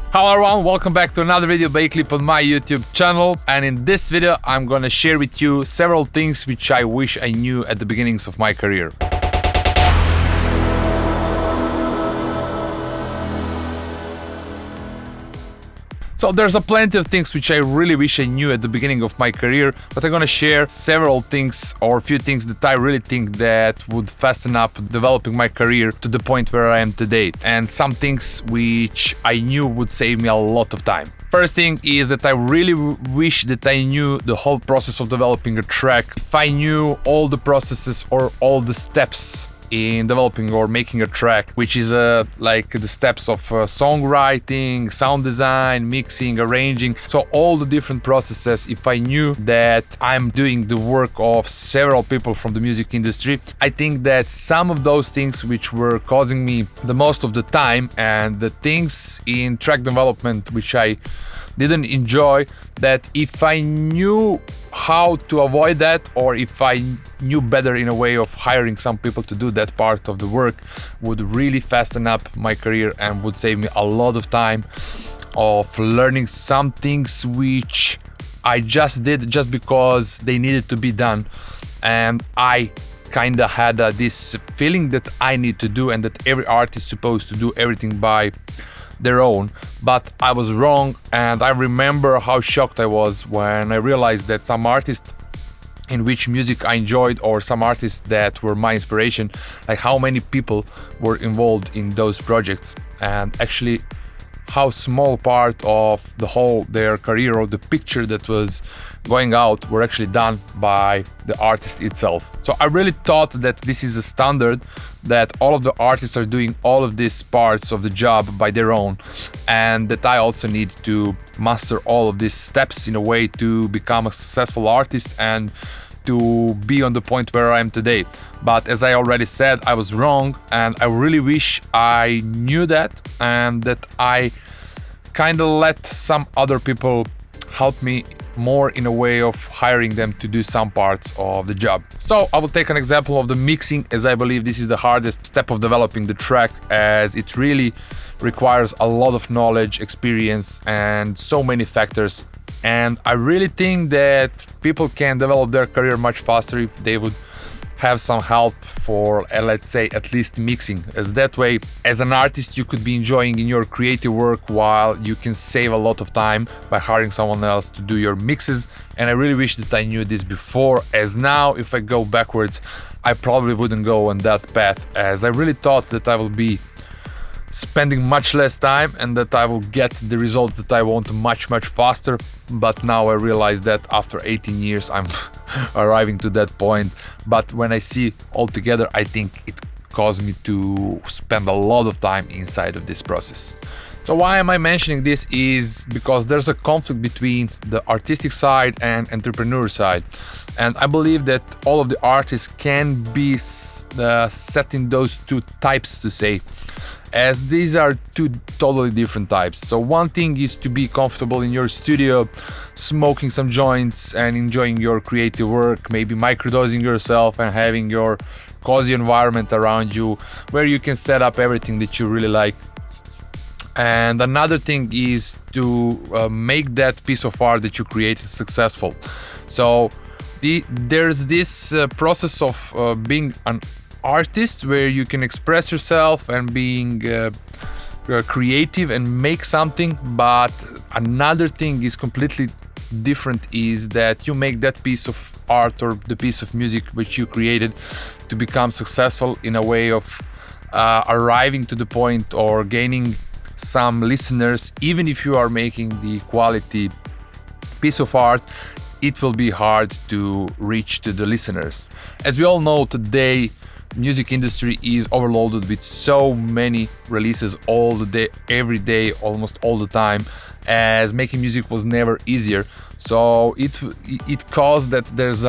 Hello everyone, welcome back to another video by Clip on my YouTube channel, and in this video I'm gonna share with you several things which I wish I knew at the beginnings of my career. So there's a plenty of things which I really wish I knew at the beginning of my career, but I'm gonna share several things or a few things that I really think that would fasten up developing my career to the point where I am today, and some things which I knew would save me a lot of time. First thing is that I really wish that I knew the whole process of developing a track. If I knew all the processes or all the steps in developing or making a track, which is like the steps of songwriting, sound design, mixing, arranging, so all the different processes. If I knew that I'm doing the work of several people from the music industry, I think that some of those things which were causing me the most of the time and the things in track development which I didn't enjoy, that if I knew how to avoid that, or if I knew better in a way of hiring some people to do that part of the work, would really fasten up my career and would save me a lot of time of learning some things which I just did just because they needed to be done, and I kinda had this feeling that I need to do and that every artist is supposed to do everything by their own. But I was wrong, and I remember how shocked I was when I realized that some artists in which music I enjoyed, or some artists that were my inspiration, like how many people were involved in those projects, and actually how small part of the whole their career or the picture that was going out were actually done by the artist itself. So I really thought that this is a standard, that all of the artists are doing all of these parts of the job by their own, and that I also need to master all of these steps in a way to become a successful artist and to be on the point where I am today. But as I already said, I was wrong, and I really wish I knew that, and that I kind of let some other people help me more in a way of hiring them to do some parts of the job. So I will take an example of the mixing, as I believe this is the hardest step of developing the track, as it really requires a lot of knowledge, experience, and so many factors. And I really think that people can develop their career much faster if they would have some help for, let's say, at least mixing, as that way, as an artist, you could be enjoying in your creative work while you can save a lot of time by hiring someone else to do your mixes. And I really wish that I knew this before, as now if I go backwards, I probably wouldn't go on that path, as I really thought that I will be spending much less time and that I will get the results that I want much faster. But now I realize that after 18 years I'm arriving to that point. But when I see all together, I think it caused me to spend a lot of time inside of this process. So why am I mentioning this is because there's a conflict between the artistic side and entrepreneur side, and I believe that all of the artists can be set in those two types, to say, as these are two totally different types. So one thing is to be comfortable in your studio, smoking some joints and enjoying your creative work, maybe microdosing yourself and having your cozy environment around you where you can set up everything that you really like. And another thing is to make that piece of art that you created successful. So there's this process of being an artist where you can express yourself and being creative and make something. But another thing is completely different, is that you make that piece of art or the piece of music which you created to become successful in a way of arriving to the point or gaining some listeners. Even if you are making the quality piece of art, it will be hard to reach to the listeners. As we all know today, music industry is overloaded with so many releases all the day, every day, almost all the time, as making music was never easier. So it caused that there's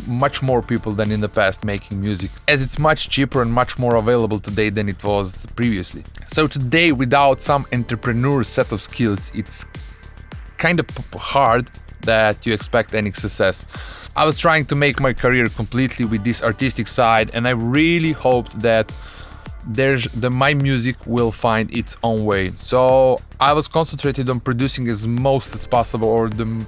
much more people than in the past making music, as it's much cheaper and much more available today than it was previously. So today, without some entrepreneur set of skills, it's kind of hard that you expect any success. I was trying to make my career completely with this artistic side, and I really hoped that my music will find its own way. So I was concentrated on producing as most as possible, or the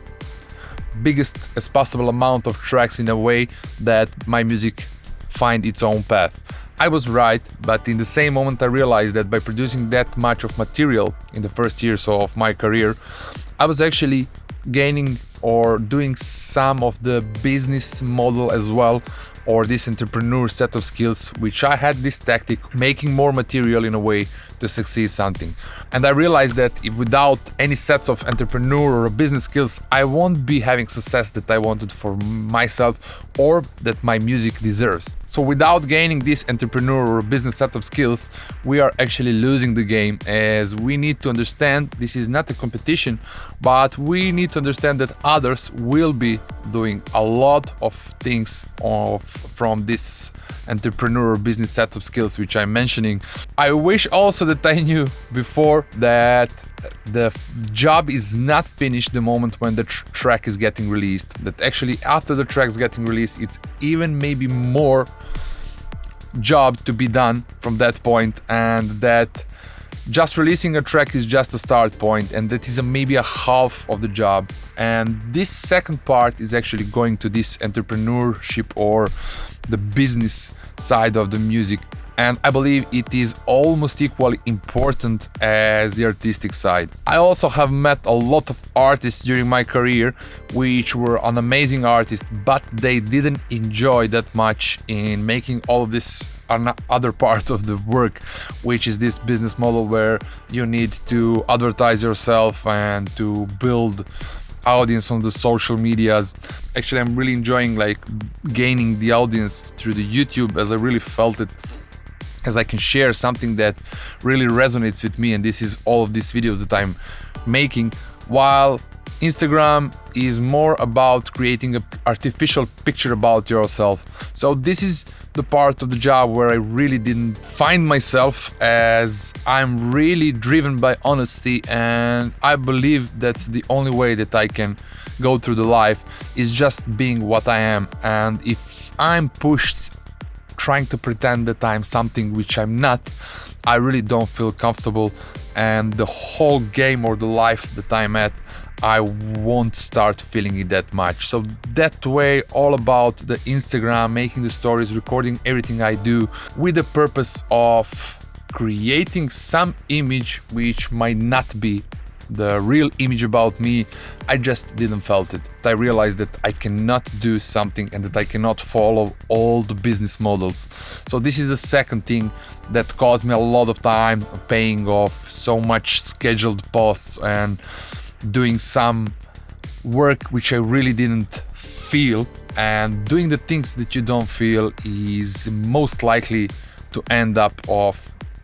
biggest as possible amount of tracks in a way that my music find its own path. I was right, but in the same moment I realized that by producing that much of material in the first years of my career, I was actually gaining or doing some of the business model as well, or this entrepreneur set of skills, which I had this tactic, making more material in a way to succeed something. And I realized that if without any sets of entrepreneur or business skills, I won't be having success that I wanted for myself or that my music deserves. So without gaining this entrepreneur or business set of skills, we are actually losing the game, as we need to understand this is not a competition, but we need to understand that others will be doing a lot of things from this entrepreneur or business set of skills which I'm mentioning. I wish also that I knew before that the job is not finished the moment when the track is getting released, that actually after the track is getting released, it's even maybe more job to be done from that point, and that just releasing a track is just a start point, and that is maybe a half of the job. And this second part is actually going to this entrepreneurship or the business side of the music, and I believe it is almost equally important as the artistic side. I also have met a lot of artists during my career which were an amazing artist, but they didn't enjoy that much in making all of this other part of the work, which is this business model where you need to advertise yourself and to build audience on the social medias. Actually, I'm really enjoying gaining the audience through the YouTube, as I really felt it, as I can share something that really resonates with me, and this is all of these videos that I'm making, while Instagram is more about creating an artificial picture about yourself. So this is the part of the job where I really didn't find myself, as I'm really driven by honesty, and I believe that's the only way that I can go through the life, is just being what I am. And if I'm pushed trying to pretend that I'm something which I'm not, I really don't feel comfortable, and the whole game or the life that I'm at, I won't start feeling it that much. So that way, all about the Instagram, making the stories, recording everything I do with the purpose of creating some image which might not be the real image about me, I just didn't felt it. I realized that I cannot do something and that I cannot follow all the business models. So this is the second thing that caused me a lot of time paying off so much scheduled posts and doing some work which I really didn't feel. And doing the things that you don't feel is most likely to end up of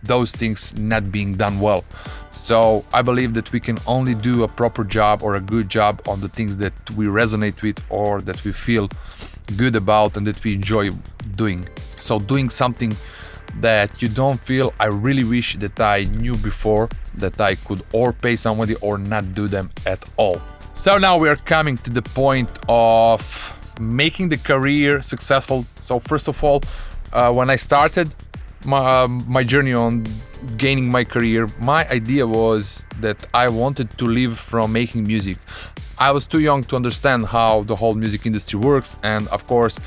those things not being done well. So I believe that we can only do a proper job or a good job on the things that we resonate with or that we feel good about and that we enjoy doing. So doing something that you don't feel, I really wish that I knew before that I could or pay somebody or not do them at all. So now we are coming to the point of making the career successful. So first of all, when I started my journey on gaining my career, my idea was that I wanted to live from making music. I was too young to understand how the whole music industry works, and of course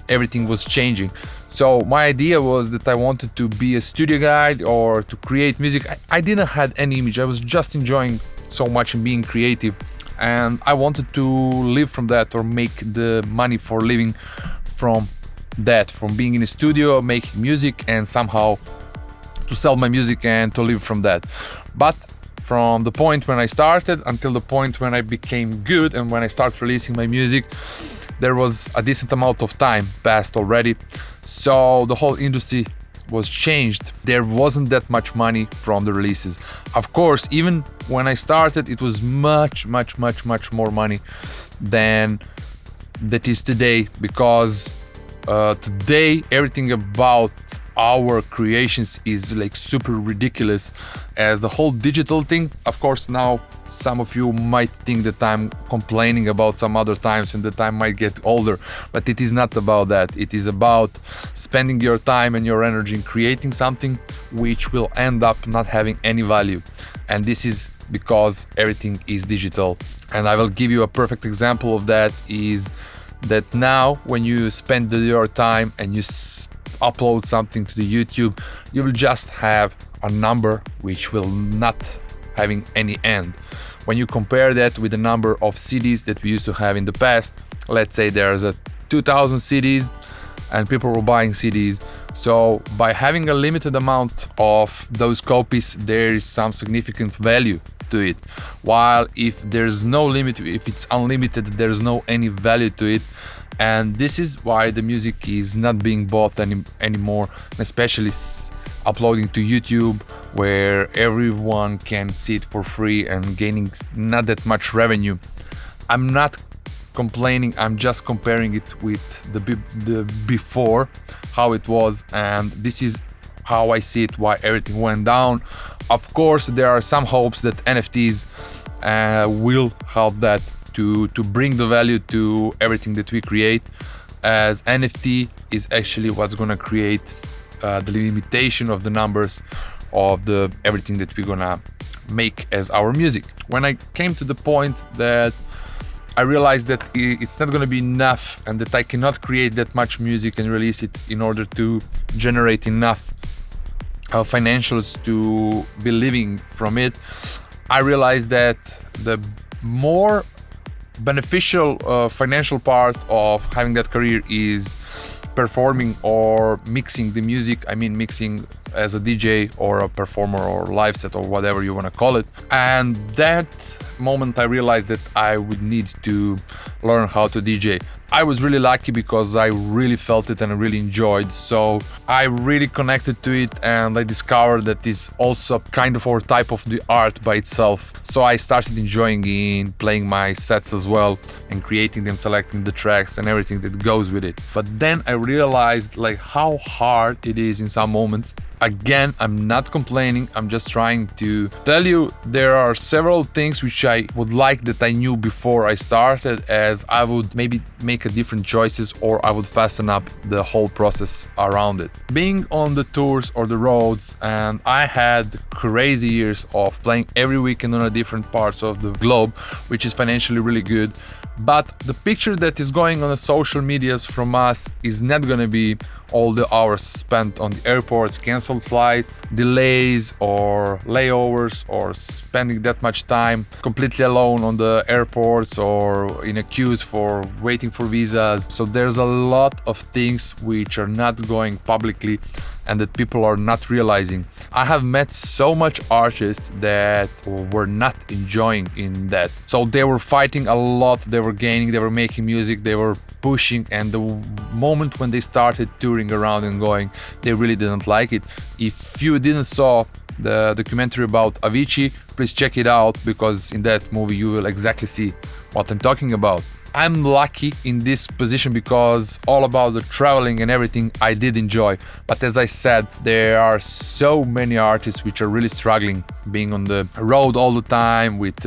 everything was changing. So my idea was that I wanted to be a studio guy or to create music. I didn't have any image. I was just enjoying so much and being creative, and I wanted to live from that or make the money for living from that, from being in a studio making music and somehow to sell my music and to live from that. But from the point when I started until the point when I became good and when I started releasing my music, there was a decent amount of time passed already. So the whole industry was changed. There wasn't that much money from the releases. Of course, even when I started, it was much more money than that is today, because today everything about our creations is like super ridiculous, as the whole digital thing, of course, now Some of you might think that I'm complaining about some other times and that I might get older, but it is not about that. It is about spending your time and your energy in creating something which will end up not having any value. And this is because everything is digital. And I will give you a perfect example of that is that now when you spend your time and you upload something to the YouTube, you will just have a number which will not having any end. When you compare that with the number of CDs that we used to have in the past, let's say there's a 2000 CDs and people were buying CDs. So by having a limited amount of those copies, there is some significant value to it. While if there's no limit, if it's unlimited, there's no any value to it. And this is why the music is not being bought anymore, especially uploading to YouTube, where everyone can see it for free and gaining not that much revenue. I'm not complaining, I'm just comparing it with the before, how it was, and this is how I see it, why everything went down. Of course, there are some hopes that NFTs will help that to bring the value to everything that we create, as NFT is actually what's gonna create the limitation of the numbers of the everything that we're gonna make as our music. When I came to the point that I realized that it's not gonna be enough and that I cannot create that much music and release it in order to generate enough financials to be living from it, I realized that the more beneficial financial part of having that career is performing or mixing the music. I mean mixing as a DJ or a performer or live set or whatever you want to call it. And that moment I realized that I would need to learn how to DJ. I was really lucky because I really felt it and I really enjoyed, so I really connected to it, and I discovered that it's also kind of our type of the art by itself. So I started enjoying in playing my sets as well and creating them, selecting the tracks and everything that goes with it. But then I realized like how hard it is in some moments. Again, I'm not complaining, I'm just trying to tell you there are several things which I would like that I knew before I started, as I would maybe make a different choices or I would fasten up the whole process around it. Being on the tours or the roads, and I had crazy years of playing every weekend on a different parts of the globe, which is financially really good. But the picture that is going on the social medias from us is not gonna be all the hours spent on the airports, canceled flights, delays or layovers, or spending that much time completely alone on the airports or in a queues for waiting for visas. So there's a lot of things which are not going publicly and that people are not realizing. I have met so much artists that were not enjoying in that. So they were fighting a lot, they were gaining, they were making music, they were pushing, and the moment when they started touring around and going, they really didn't like it. If you didn't saw the documentary about Avicii, please check it out, because in that movie you will exactly see what I'm talking about. I'm lucky in this position because all about the traveling and everything I did enjoy. But as I said, there are so many artists which are really struggling being on the road all the time with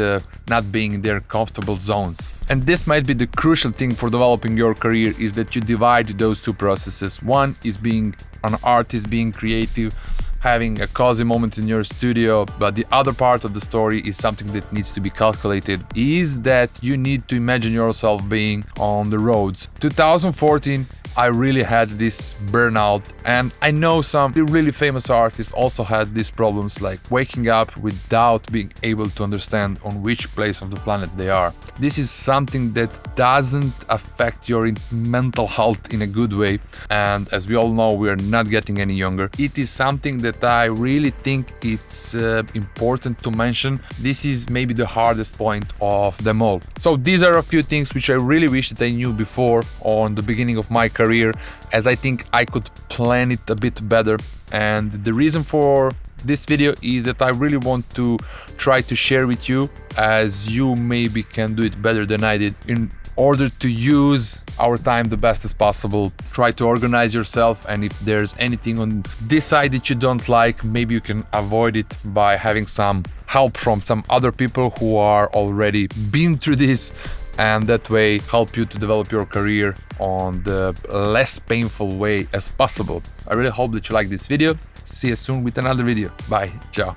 not being in their comfortable zones. And this might be the crucial thing for developing your career, is that you divide those two processes. One is being an artist, being creative, having a cozy moment in your studio, but the other part of the story is something that needs to be calculated, is that you need to imagine yourself being on the roads. 2014, I really had this burnout, and I know some really famous artists also had these problems, like waking up without being able to understand on which place of the planet they are. This is something that doesn't affect your mental health in a good way, and as we all know, we are not getting any younger. It is something that I really think it's important to mention. This is maybe the hardest point of them all. So these are a few things which I really wish that I knew before on the beginning of my career, as I think I could plan it a bit better. And the reason for this video is that I really want to try to share with you, as you maybe can do it better than I did, in order to use our time the best as possible. Try to organize yourself, and if there's anything on this side that you don't like, maybe you can avoid it by having some help from some other people who are already been through this, and that way help you to develop your career on the less painful way as possible. I really hope that you like this video. See you soon with another video. Bye. Ciao.